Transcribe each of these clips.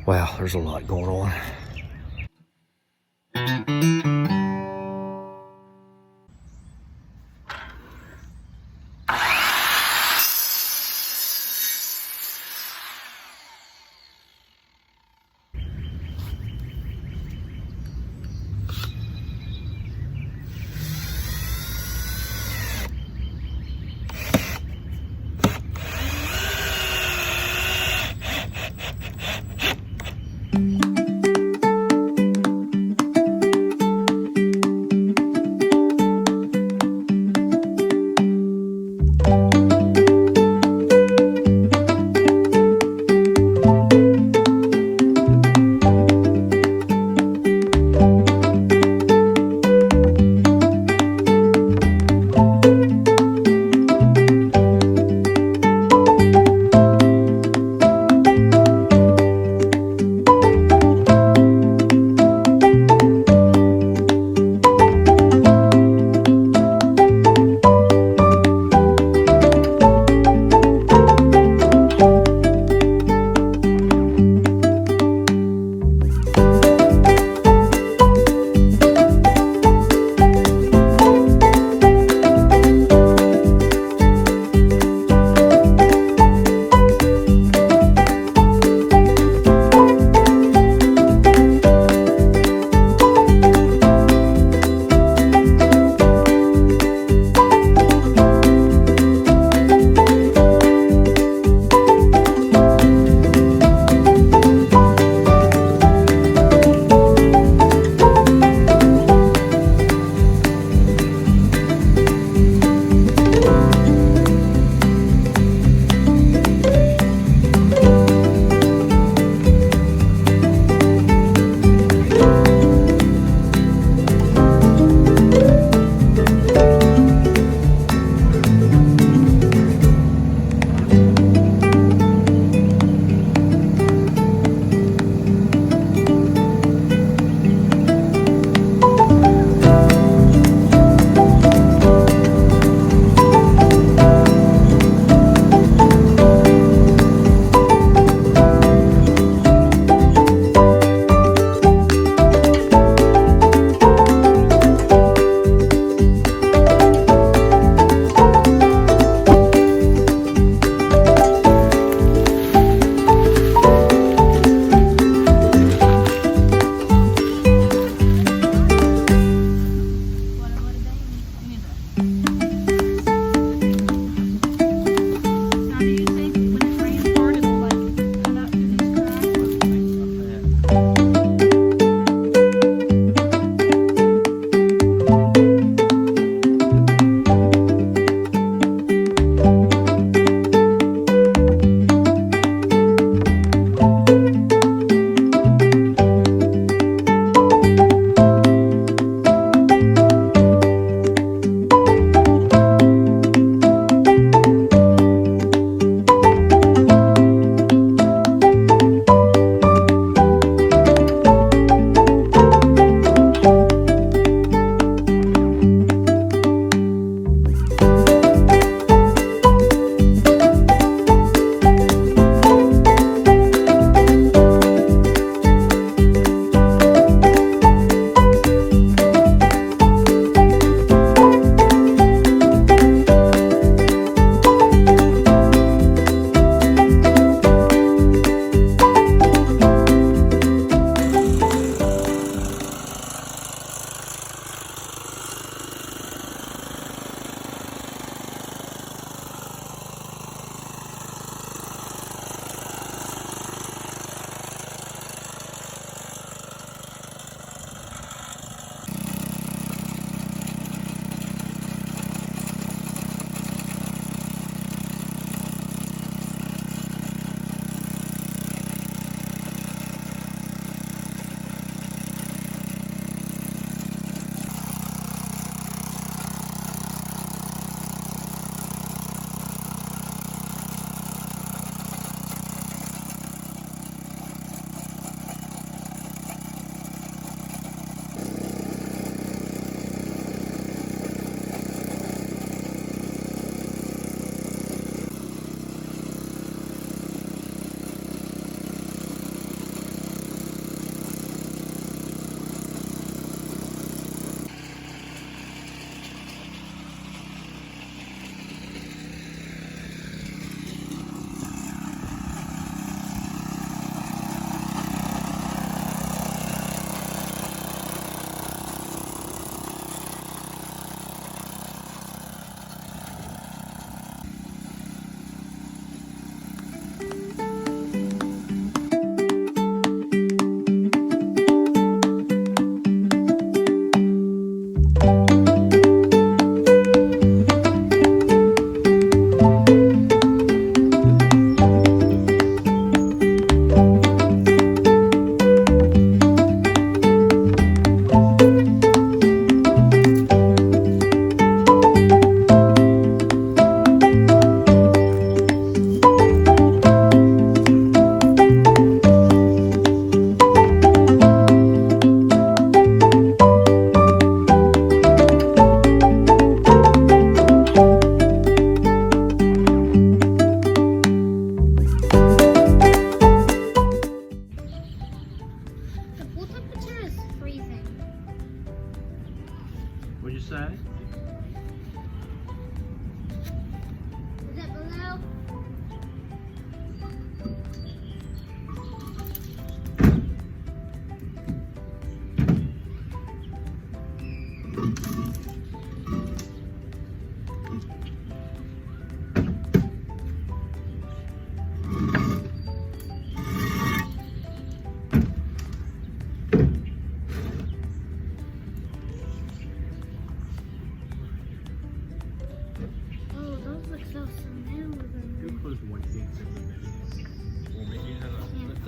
Wow, there's a lot going on.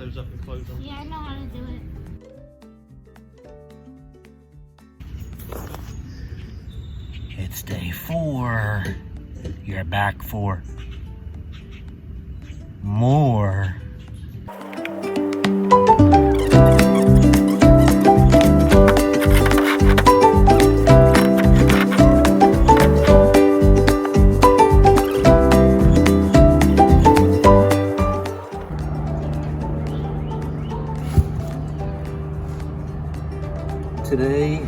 those up and close them? Yeah, I know how to do it. It's day 4. You're back for more. Today,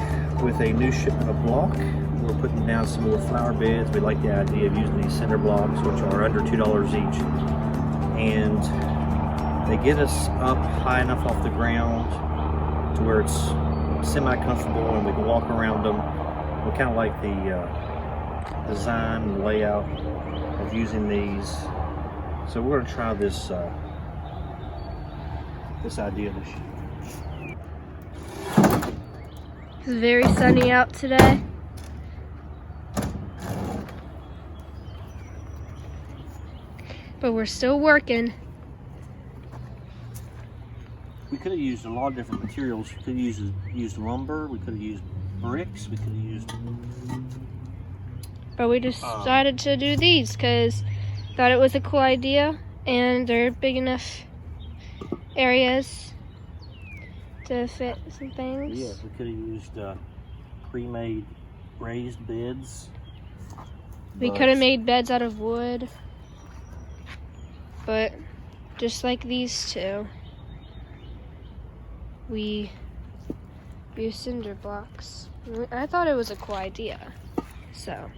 with a new shipment of block, we're putting down some more flower beds. We like the idea of using these cinder blocks, which are under $2 each. And they get us up high enough off the ground to where it's semi-comfortable and we can walk around them. We kind of like the design and layout of using these. So we're going to try this, this idea this year. It's very sunny out today. But we're still working. We could have used a lot of different materials. We could have used lumber, we could have used bricks, we could have used... But we decided to do these because thought it was a cool idea and they're big enough areas to fit some things. Yeah, we could have used pre-made raised beds. We could have made beds out of wood. But just like these two, we used cinder blocks. I thought it was a cool idea, so.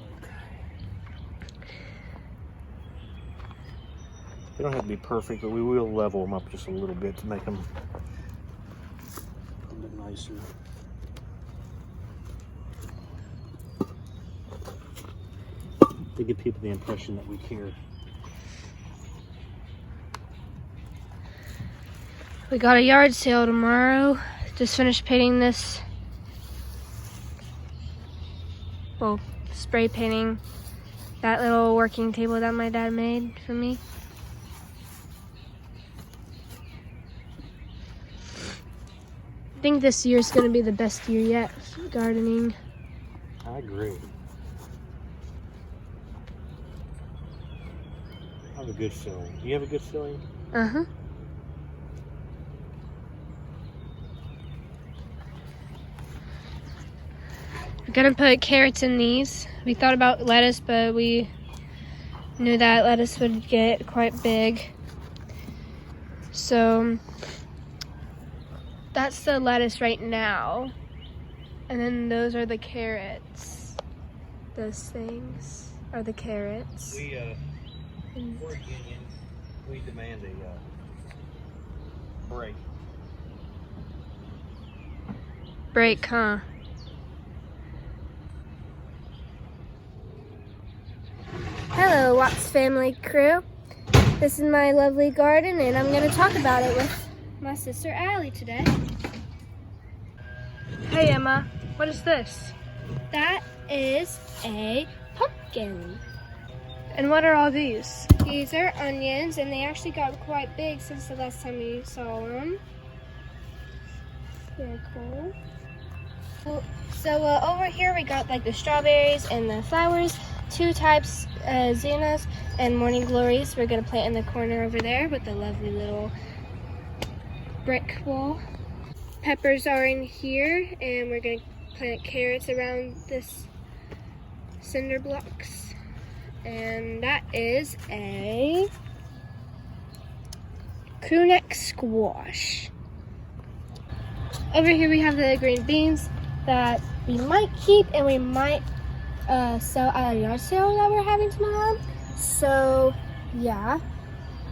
They don't have to be perfect, but we will level them up just a little bit to make them a bit nicer. To give people the impression that we care. We got a yard sale tomorrow. Just finished painting this. Well, spray painting that little working table that my dad made for me. I think this year's gonna be the best year yet for gardening. I agree. I have a good feeling. Do you have a good feeling? Uh-huh. We're gonna put carrots in these. We thought about lettuce, but we knew that lettuce would get quite big. So that's the lettuce right now. And then those are the carrots. Those things are the carrots. We're a union. We demand a break. Break, huh? Hello, Watts family crew. This is my lovely garden, and I'm going to talk about it with my sister Allie today. Hey Emma, what is this? That is a pumpkin. And what are all these? These are onions, and they actually got quite big since the last time we saw them. Very cool. So over here we got like the strawberries and the flowers. 2 types, zinnias and morning glories. We're gonna plant in the corner over there with the lovely little brick wall. Peppers are in here, and we're gonna plant carrots around this cinder blocks. And that is a crewneck squash. Over here we have the green beans that we might keep and we might sell at a yard sale that we're having tomorrow. So yeah,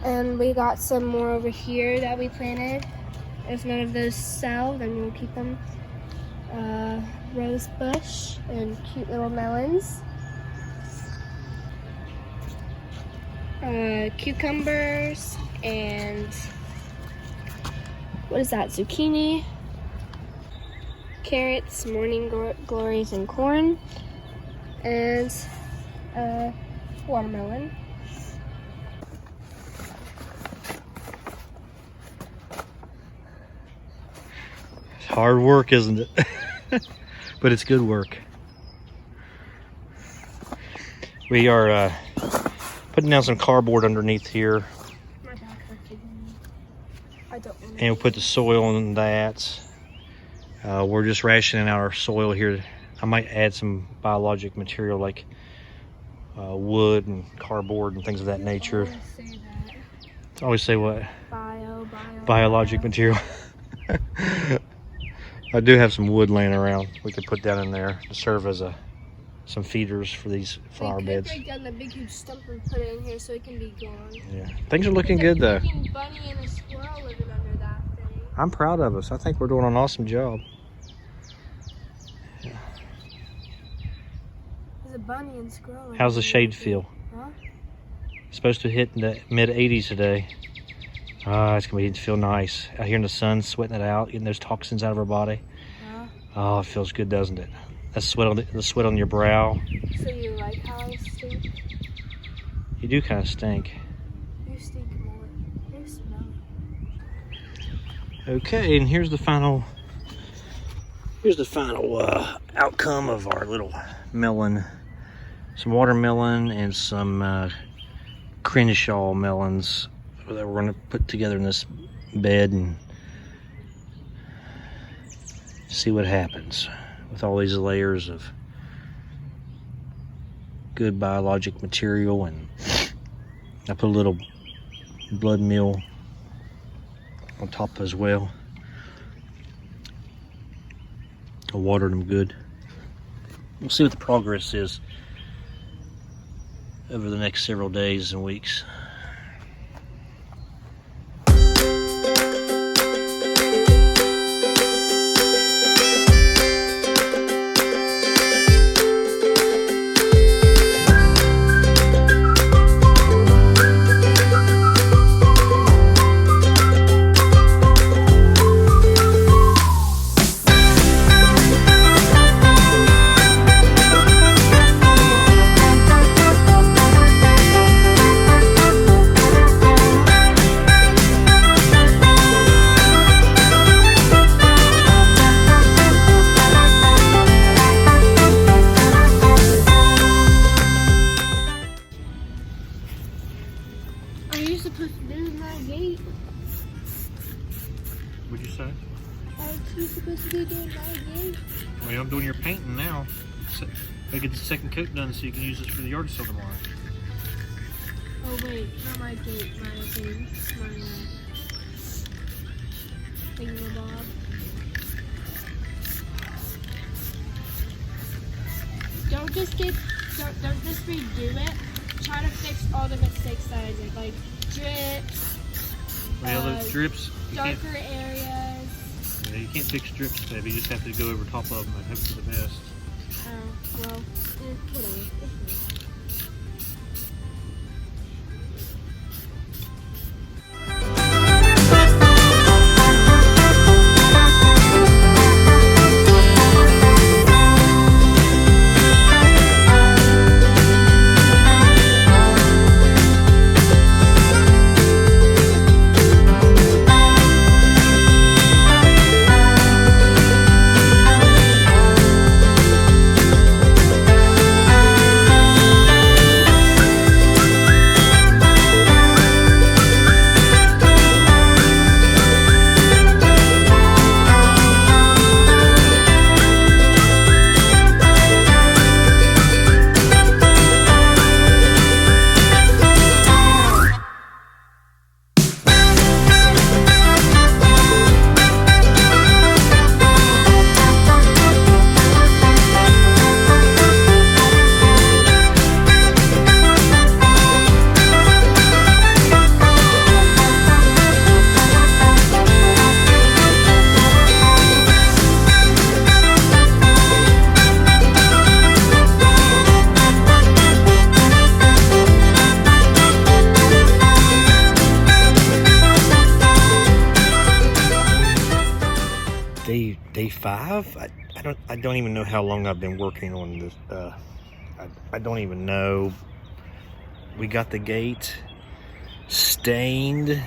and we got some more over here that we planted. If none of those sell, then we'll keep them. Rose bush and cute little melons. Cucumbers and what is that? Zucchini, carrots, morning glories, and corn, and watermelon. Hard work, isn't it? But it's good work. We are putting down some cardboard underneath here. And we'll put the soil in that. We're just rationing out our soil here. I might add some biologic material like wood and cardboard and things of that nature. I always say what? Biologic material. I do have some wood laying around we could put down in there to serve as some feeders for these flower beds. We could break down the big huge stump and put it in here so it can be gone. Yeah, things are looking good though. There's a freaking bunny and a squirrel living under that thing. I'm proud of us. I think we're doing an awesome job. There's a bunny and squirrel. How's the shade feel? Huh? It's supposed to hit in the mid 80s today. It's gonna feel nice out here in the sun, sweating it out, getting those toxins out of our body. Oh, it feels good, doesn't it? That sweat on the sweat on your brow. So you like how I stink? You do kind of stink. You stink more. You smell. Okay, and here's the final outcome of our little melon. Some watermelon and some Crenshaw melons that we're going to put together in this bed and see what happens with all these layers of good biologic material. And I put a little blood meal on top as well. I watered them good. We'll see what the progress is over the next several days and weeks. Are you supposed to do my gate? What'd you say? Aren't you supposed to be doing my gate? Well, I'm doing your painting now. Gotta get the second coat done so you can use this for the yard sale tomorrow. Oh wait, not my gate, my thing. My thingamabob. Don't just redo it. Try to fix all the mistakes that I did, like drips. Well, those drips, Darker areas. Yeah, you can't fix drips, baby. You just have to go over top of them and hope for the best. Oh, well, whatever. Day 5. I don't even know how long I've been working on this. I don't even know. We got the gate stained.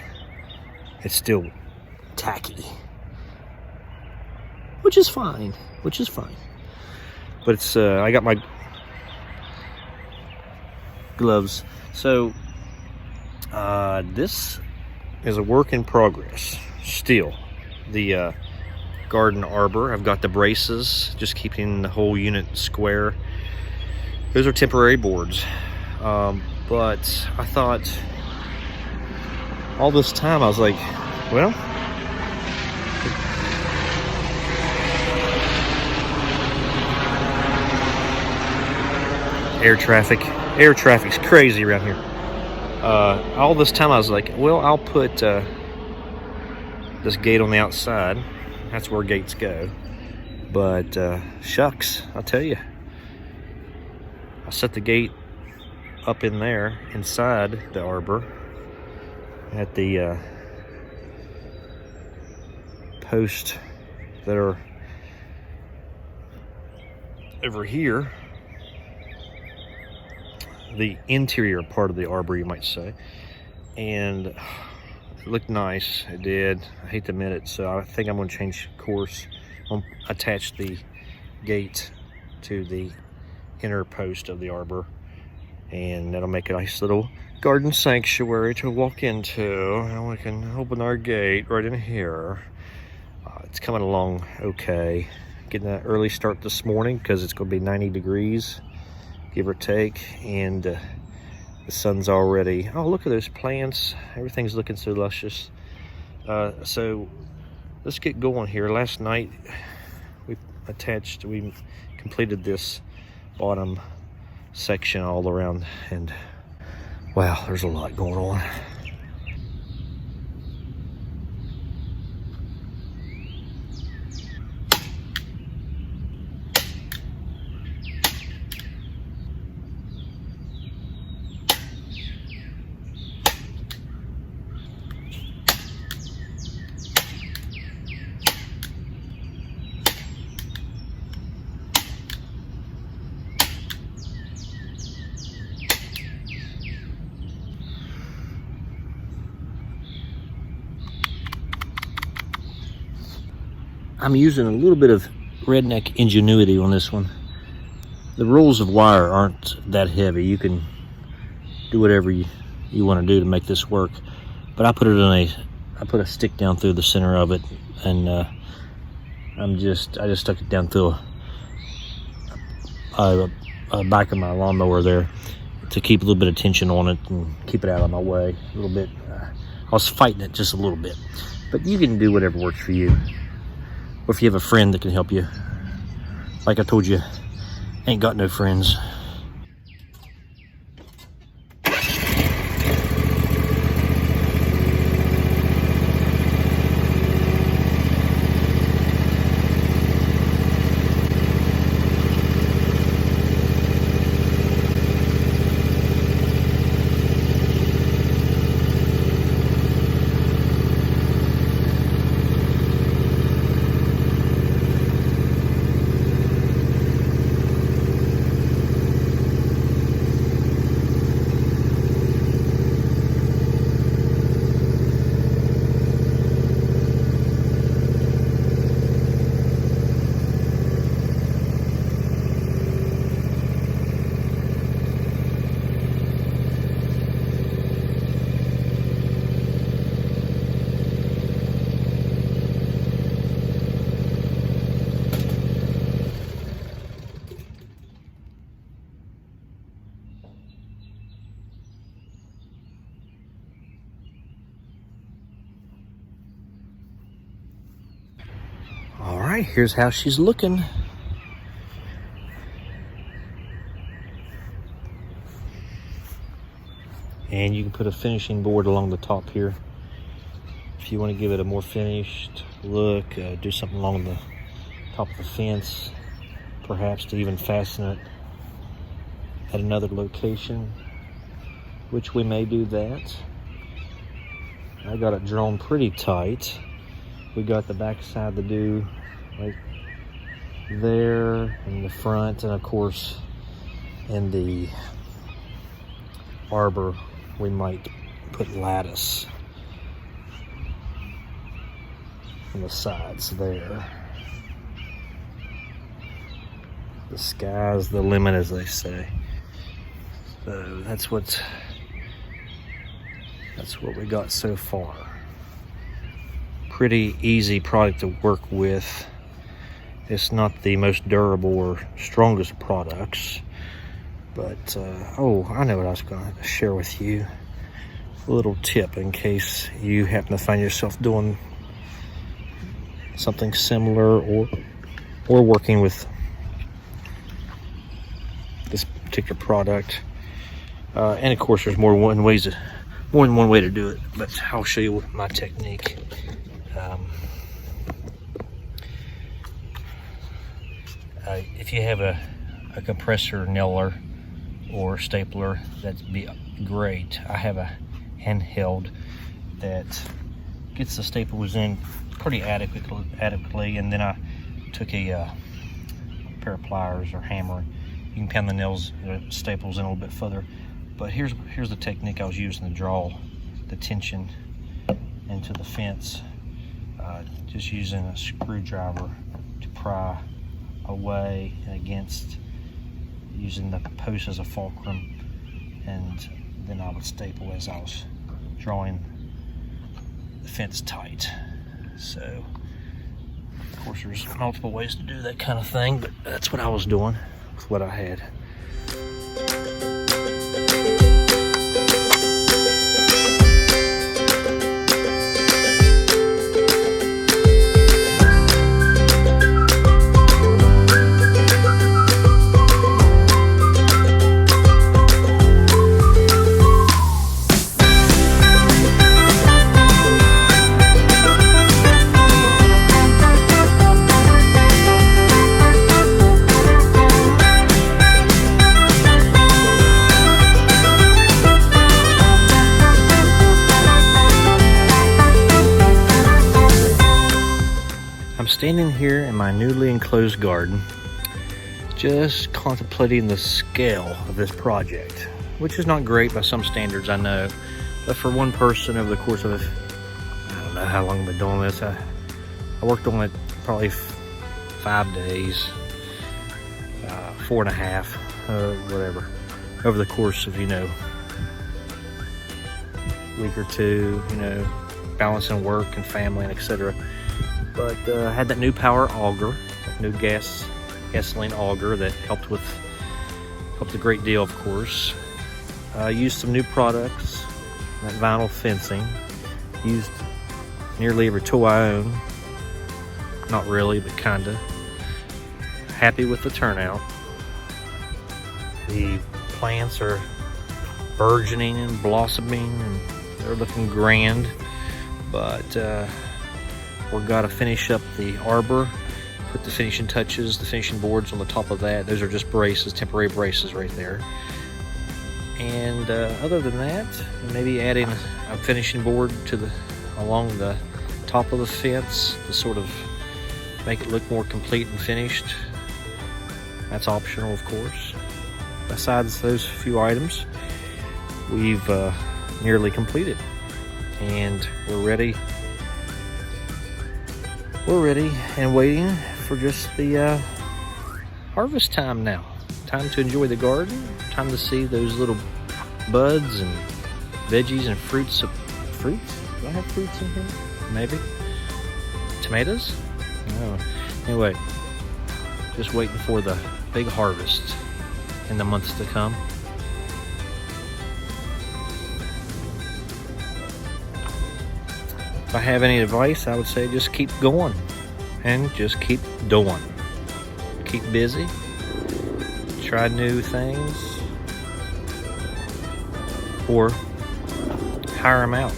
It's still tacky. which is fine. But it's I got my gloves. So this is a work in progress still. The garden arbor, I've got the braces, just keeping the whole unit square. Those are temporary boards, but I thought all this time I was like, well, air traffic's crazy around here. All this time I was like, well, I'll put this gate on the outside. That's where gates go. But shucks, I'll tell you, I set the gate up in there inside the arbor at the post that are over here, the interior part of the arbor, you might say, and it looked nice. It did. I hate to admit it, so I think I'm going to change course. I'll attach the gate to the inner post of the arbor, and that'll make a nice little garden sanctuary to walk into, and we can open our gate right in here. It's coming along okay. Getting an early start this morning because it's going to be 90 degrees, give or take, and the sun's already, oh, look at those plants. Everything's looking so luscious. So let's get going here. Last night we completed this bottom section all around, and wow, there's a lot going on. I'm using a little bit of redneck ingenuity on this one. The rolls of wire aren't that heavy. You can do whatever you want to do to make this work. But I put a stick down through the center of it, and I just stuck it down through a back of my lawnmower there to keep a little bit of tension on it and keep it out of my way a little bit. I was fighting it just a little bit, but you can do whatever works for you. Or if you have a friend that can help you. Like I told you, ain't got no friends. All right, here's how she's looking. And you can put a finishing board along the top here if you want to give it a more finished look. Do something along the top of the fence, perhaps to even fasten it at another location, which we may do that. I got it drawn pretty tight. We got the back side to do right there in the front, and of course in the arbor we might put lattice on the sides there. the sky's the limit, as they say. So that's what we got so far. Pretty easy product to work with. It's not the most durable or strongest products, but oh, I know what I was going to share with you. A little tip in case you happen to find yourself doing something similar or working with this particular product. And of course, there's more than one way to do it, but I'll show you my technique. If you have a compressor nailer or stapler, that'd be great. I have a handheld that gets the staples in pretty adequately, and then I took a pair of pliers or hammer. You can pound the staples in a little bit further. But here's the technique I was using to draw the tension into the fence. Just using a screwdriver to pry away and against, using the post as a fulcrum, and then I would staple as I was drawing the fence tight. So, of course, there's multiple ways to do that kind of thing, but that's what I was doing with what I had. Standing here in my newly enclosed garden, just contemplating the scale of this project, which is not great by some standards, I know, but for one person over the course of, I don't know how long I've been doing this, I worked on it probably 5 days, 4.5, whatever, over the course of, a week or two, balancing work and family and etc. But I had that new power auger, that new gasoline auger that helped a great deal, of course. Used some new products, that vinyl fencing. Used nearly every tool I own. Not really, but kinda. Happy with the turnout. The plants are burgeoning and blossoming, and they're looking grand. But we've got to finish up the arbor, put the finishing touches, the finishing boards on the top of that. Those are just braces, temporary braces right there. And other than that, maybe adding a finishing board along the top of the fence to sort of make it look more complete and finished. That's optional, of course. Besides those few items, we've nearly completed, and we're ready and waiting for just the harvest time now. Time to enjoy the garden, time to see those little buds and veggies and fruits. Fruits? Do I have fruits in here? Maybe. Tomatoes? No. Anyway, just waiting for the big harvest in the months to come. If I have any advice, I would say just keep going and just keep doing. Keep busy, try new things, or hire them out.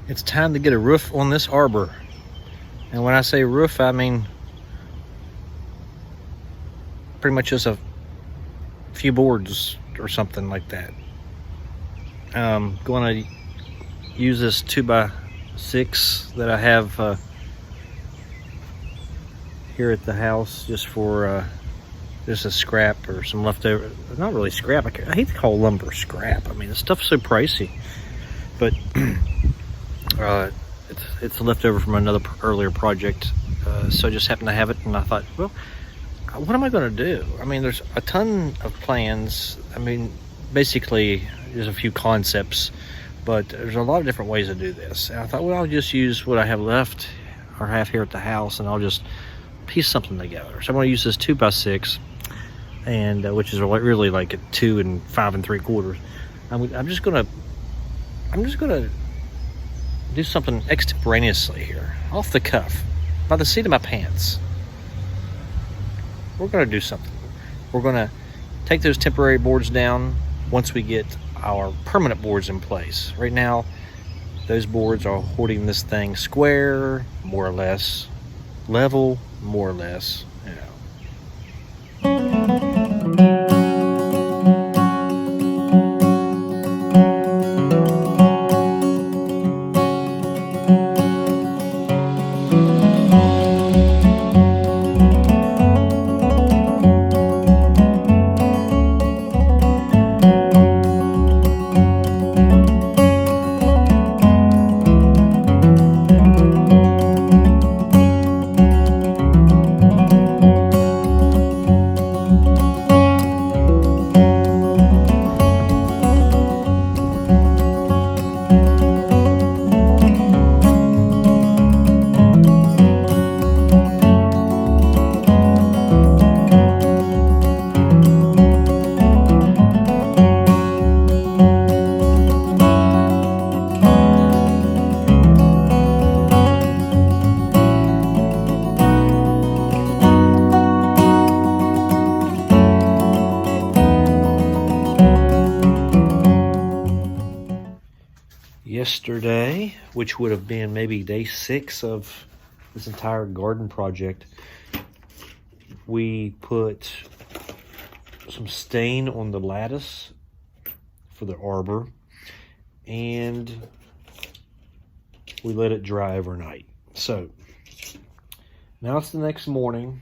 It's time to get a roof on this arbor. And when I say roof, I mean pretty much just a few boards or something like that. Going to use this 2x 6 that I have here at the house just for just a scrap or some leftover. Not really scrap. I hate to call lumber scrap. I mean, the stuff's so pricey, but it's leftover from another earlier project. So I just happened to have it, and I thought, well, what am I going to do? I mean, there's a ton of plans. I mean, basically, there's a few concepts, but there's a lot of different ways to do this. And I thought, well, I'll just use what I have left or have here at the house, and I'll just piece something together. So I'm going to use this 2x6, and which is really like a 2 5 3/4. I'm just gonna do something extemporaneously here, off the cuff, by the seat of my pants. We're gonna do something. We're gonna take those temporary boards down once we get our permanent boards in place. Right now, those boards are holding this thing square, more or less, level, more or less, you know. Yesterday, which would have been maybe day 6 of this entire garden project, we put some stain on the lattice for the arbor, and we let it dry overnight. So now it's the next morning,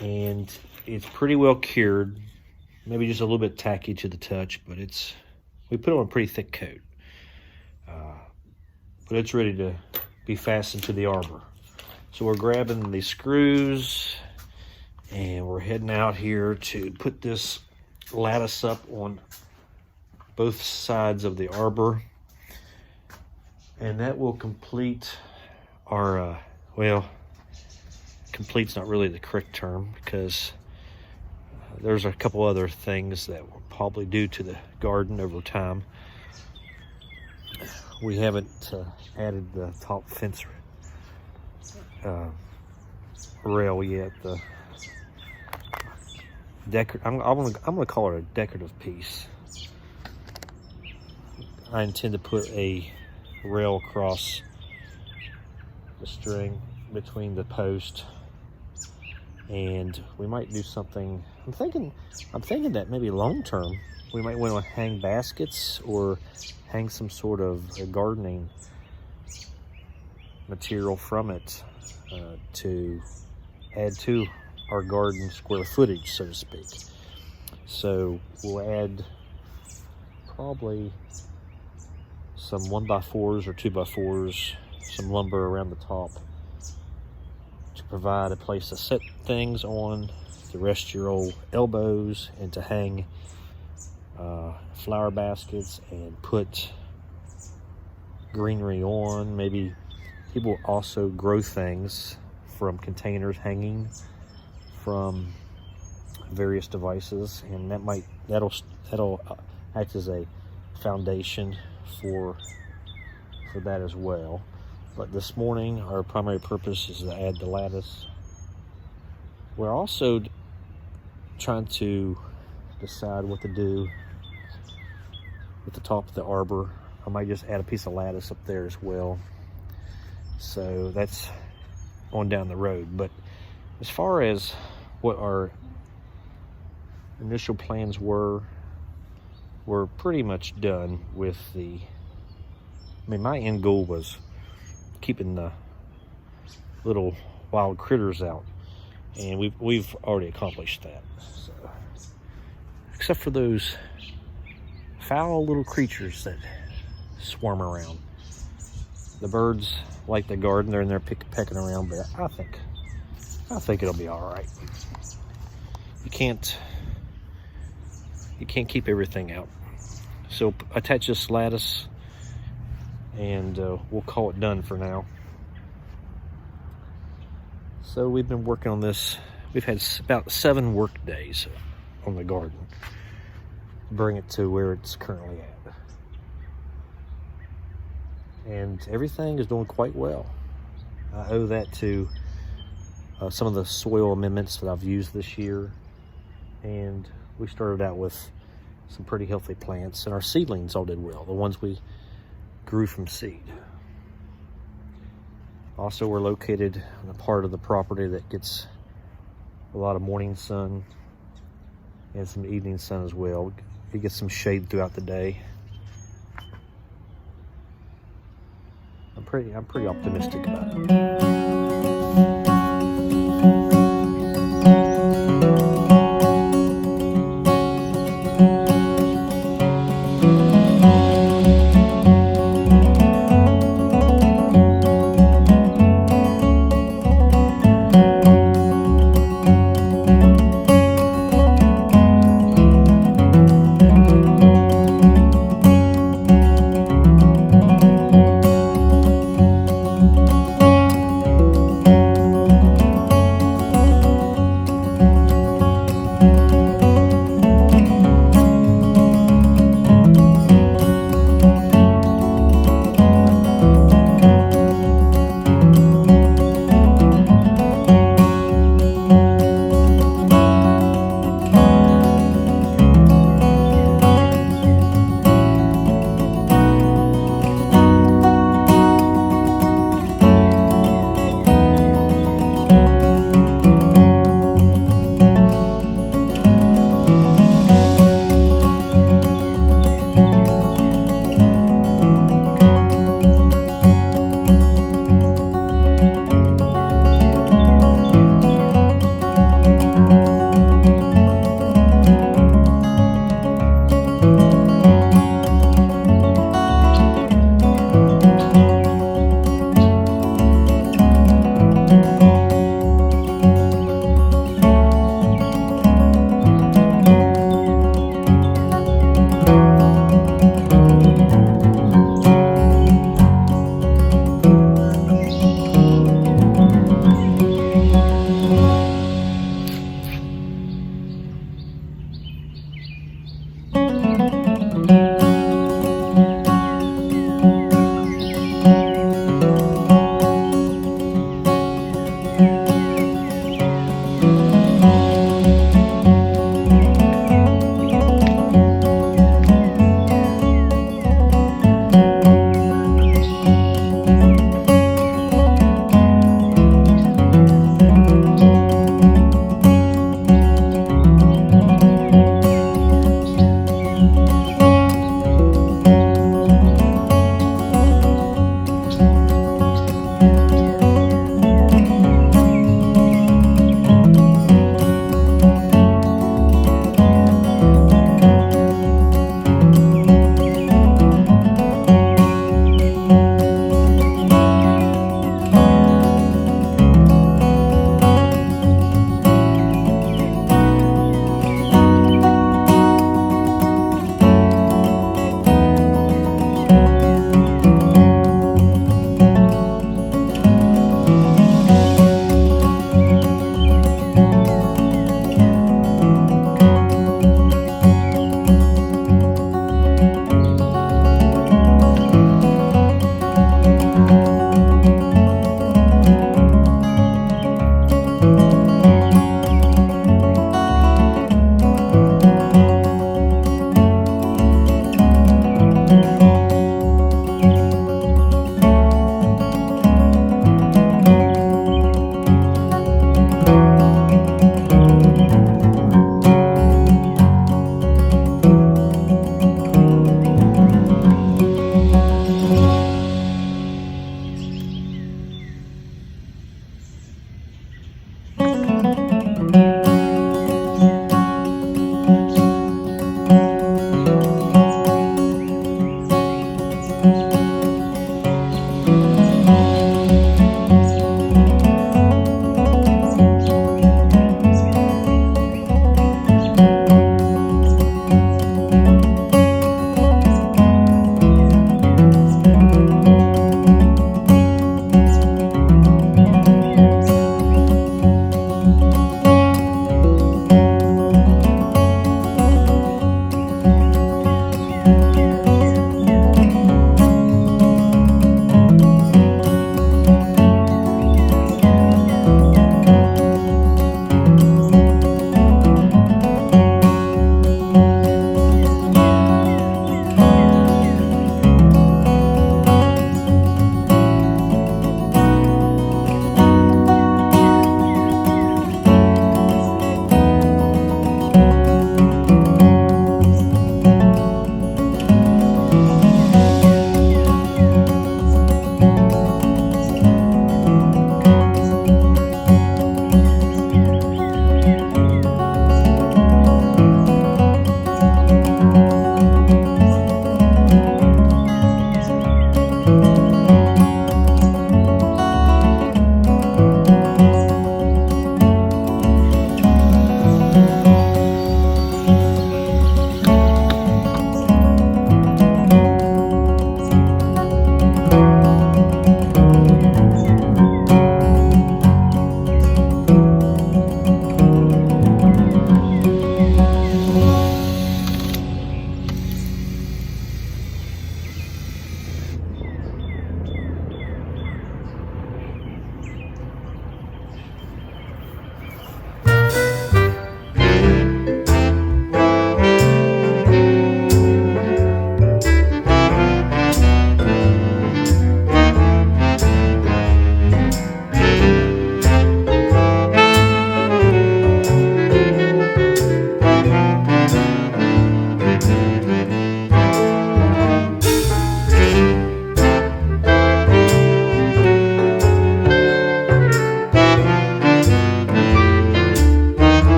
and it's pretty well cured, maybe just a little bit tacky to the touch, but we put on a pretty thick coat. But it's ready to be fastened to the arbor. So we're grabbing the screws, and we're heading out here to put this lattice up on both sides of the arbor, and that will complete our well, complete's not really the correct term, because there's a couple other things that we'll probably do to the garden over time. We haven't added the top fence rail yet. I'm gonna call it a decorative piece. I intend to put a rail across the string between the post, and we might do something. I'm thinking that maybe long term we might want to hang baskets or hang some sort of a gardening material from it to add to our garden square footage, so to speak. So we'll add probably some 1x4s or 2x4s, some lumber around the top to provide a place to set things on, to rest your old elbows, and to hang flower baskets and put greenery on. Maybe people also grow things from containers hanging from various devices, and that'll act as a foundation for that as well. But this morning our primary purpose is to add the lattice. We're also trying to decide what to do with the top of the arbor. I might just add a piece of lattice up there as well. So that's on down the road. But as far as what our initial plans were, we're pretty much done with the I mean, my end goal was keeping the little wild critters out, and we've already accomplished that. So, except for those foul little creatures that swarm around. The birds like the garden; they're in there pecking around, but I think it'll be all right. You can't keep everything out. So attach this lattice, and we'll call it done for now. So we've been working on this. We've had about 7 work days on the garden to bring it to where it's currently at. And everything is doing quite well. I owe that to some of the soil amendments that I've used this year. And we started out with some pretty healthy plants, and our seedlings all did well, the ones we grew from seed. Also, we're located on a part of the property that gets a lot of morning sun and some evening sun as well. We get some shade throughout the day. I'm pretty optimistic about it.